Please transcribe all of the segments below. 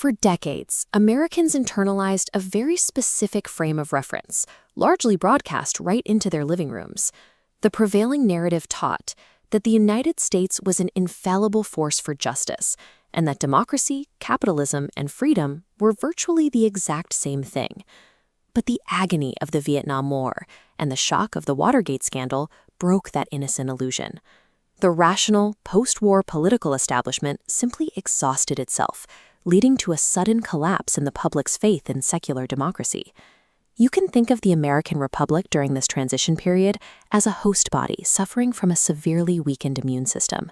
For decades, Americans internalized a very specific frame of reference, largely broadcast right into their living rooms. The prevailing narrative taught that the United States was an infallible force for justice, and that democracy, capitalism, and freedom were virtually the exact same thing. But the agony of the Vietnam War and the shock of the Watergate scandal broke that innocent illusion. The rational, post-war political establishment simply exhausted itself, leading to a sudden collapse in the public's faith in secular democracy. You can think of the American Republic during this transition period as a host body suffering from a severely weakened immune system.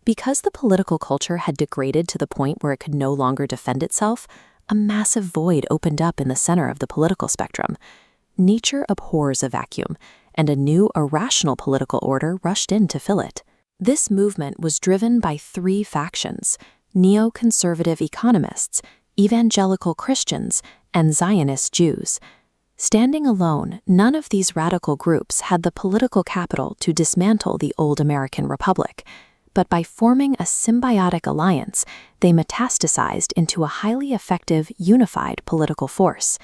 Because the political culture had degraded to the point where it could no longer defend itself, a massive void opened up in the center of the political spectrum. Nature abhors a vacuum, and a new irrational political order rushed in to fill it. This movement was driven by three factions: neo-conservative economists, evangelical Christians, and Zionist Jews. Standing alone, none of these radical groups had the political capital to dismantle the old American Republic. But by forming a symbiotic alliance, they metastasized into a highly effective, unified political force.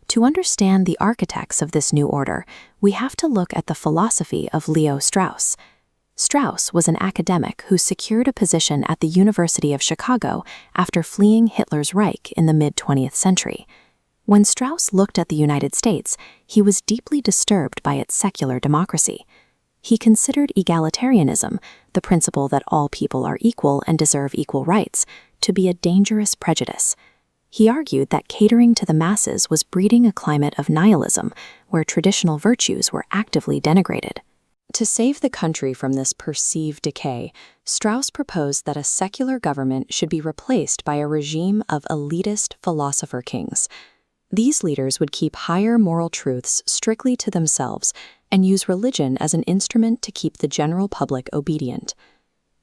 To understand the architects of this new order, we have to look at the philosophy of Leo Strauss. Strauss was an academic who secured a position at the University of Chicago after fleeing Hitler's Reich in the mid-20th century. When Strauss looked at the United States, he was deeply disturbed by its secular democracy. He considered egalitarianism, the principle that all people are equal and deserve equal rights, to be a dangerous prejudice. He argued that catering to the masses was breeding a climate of nihilism, where traditional virtues were actively denigrated. To save the country from this perceived decay, Strauss proposed that a secular government should be replaced by a regime of elitist philosopher kings. These leaders would keep higher moral truths strictly to themselves and use religion as an instrument to keep the general public obedient.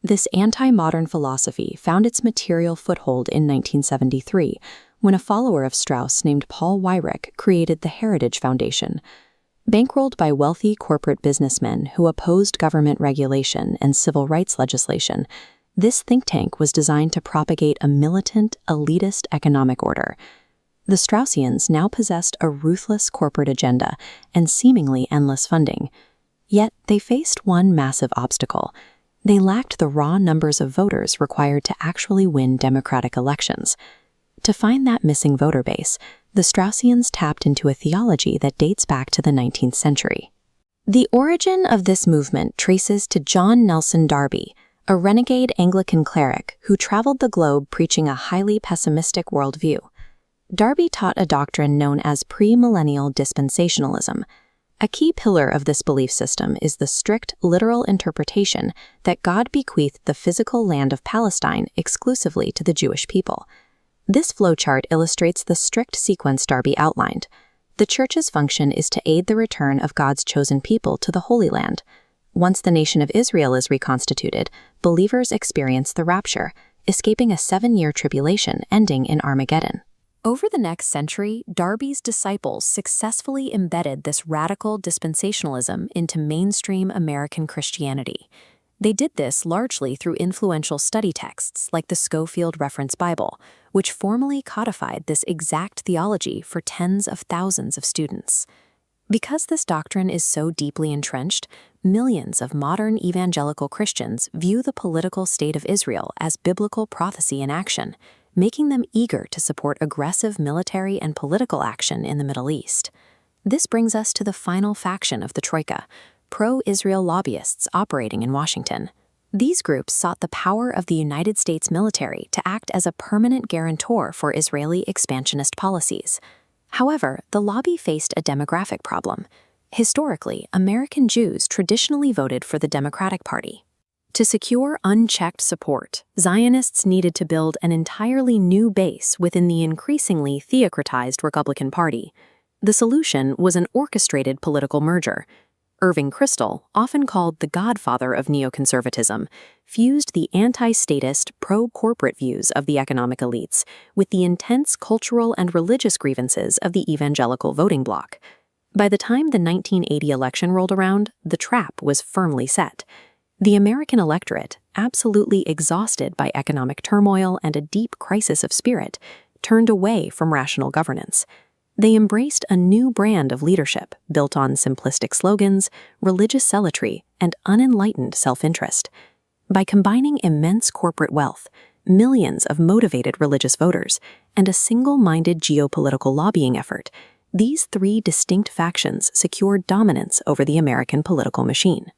This anti-modern philosophy found its material foothold in 1973, when a follower of Strauss named Paul Weyrich created the Heritage Foundation. Bankrolled by wealthy corporate businessmen who opposed government regulation and civil rights legislation, this think tank was designed to propagate a militant, elitist economic order. The Straussians now possessed a ruthless corporate agenda and seemingly endless funding. Yet they faced one massive obstacle. They lacked the raw numbers of voters required to actually win democratic elections. To find that missing voter base, the Straussians tapped into a theology that dates back to the 19th century. The origin of this movement traces to John Nelson Darby, a renegade Anglican cleric who traveled the globe preaching a highly pessimistic worldview. Darby taught a doctrine known as premillennial dispensationalism. A key pillar of this belief system is the strict literal interpretation that God bequeathed the physical land of Palestine exclusively to the Jewish people. This flowchart illustrates the strict sequence Darby outlined. The Church's function is to aid the return of God's chosen people to the Holy Land. Once the nation of Israel is reconstituted, believers experience the rapture, escaping a 7-year tribulation ending in Armageddon. Over the next century, Darby's disciples successfully embedded this radical dispensationalism into mainstream American Christianity. They did this largely through influential study texts like the Scofield Reference Bible, which formally codified this exact theology for tens of thousands of students. Because this doctrine is so deeply entrenched, millions of modern evangelical Christians view the political state of Israel as biblical prophecy in action, making them eager to support aggressive military and political action in the Middle East. This brings us to the final faction of the Troika, pro-Israel lobbyists operating in Washington. These groups sought the power of the United States military to act as a permanent guarantor for Israeli expansionist policies. However, the lobby faced a demographic problem. Historically, American Jews traditionally voted for the Democratic Party. To secure unchecked support, Zionists needed to build an entirely new base within the increasingly theocratized Republican Party. The solution was an orchestrated political merger. Irving Kristol, often called the godfather of neoconservatism, fused the anti-statist, pro-corporate views of the economic elites with the intense cultural and religious grievances of the evangelical voting bloc. By the time the 1980 election rolled around, the trap was firmly set. The American electorate, absolutely exhausted by economic turmoil and a deep crisis of spirit, turned away from rational governance. They embraced a new brand of leadership built on simplistic slogans, religious zealotry, and unenlightened self-interest. By combining immense corporate wealth, millions of motivated religious voters, and a single-minded geopolitical lobbying effort, these three distinct factions secured dominance over the American political machine.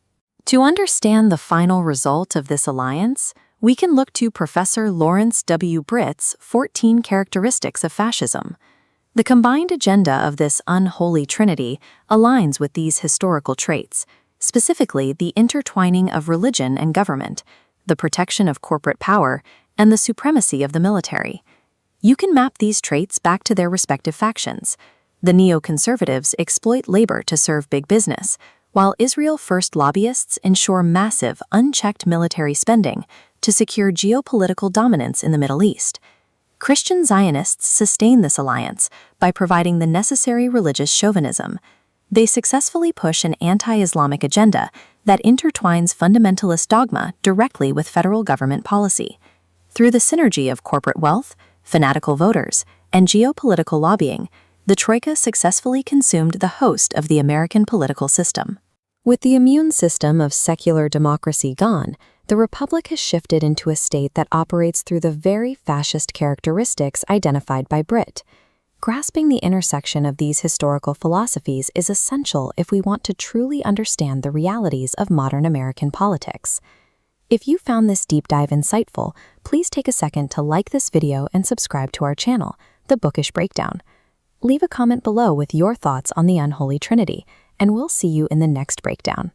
To understand the final result of this alliance, we can look to Professor Lawrence W. Britt's 14 Characteristics of Fascism. The combined agenda of this unholy trinity aligns with these historical traits, specifically the intertwining of religion and government, the protection of corporate power, and the supremacy of the military. You can map these traits back to their respective factions. The neo-conservatives exploit labor to serve big business, while Israel First lobbyists ensure massive, unchecked military spending to secure geopolitical dominance in the Middle East. Christian Zionists sustain this alliance by providing the necessary religious chauvinism. They successfully push an anti-Islamic agenda that intertwines fundamentalist dogma directly with federal government policy. Through the synergy of corporate wealth, fanatical voters, and geopolitical lobbying, the Troika successfully consumed the host of the American political system. With the immune system of secular democracy gone, the Republic has shifted into a state that operates through the very fascist characteristics identified by Britt. Grasping the intersection of these historical philosophies is essential if we want to truly understand the realities of modern American politics. If you found this deep dive insightful, please take a second to like this video and subscribe to our channel, The Bookish Breakdown. Leave a comment below with your thoughts on the unholy trinity, and we'll see you in the next breakdown.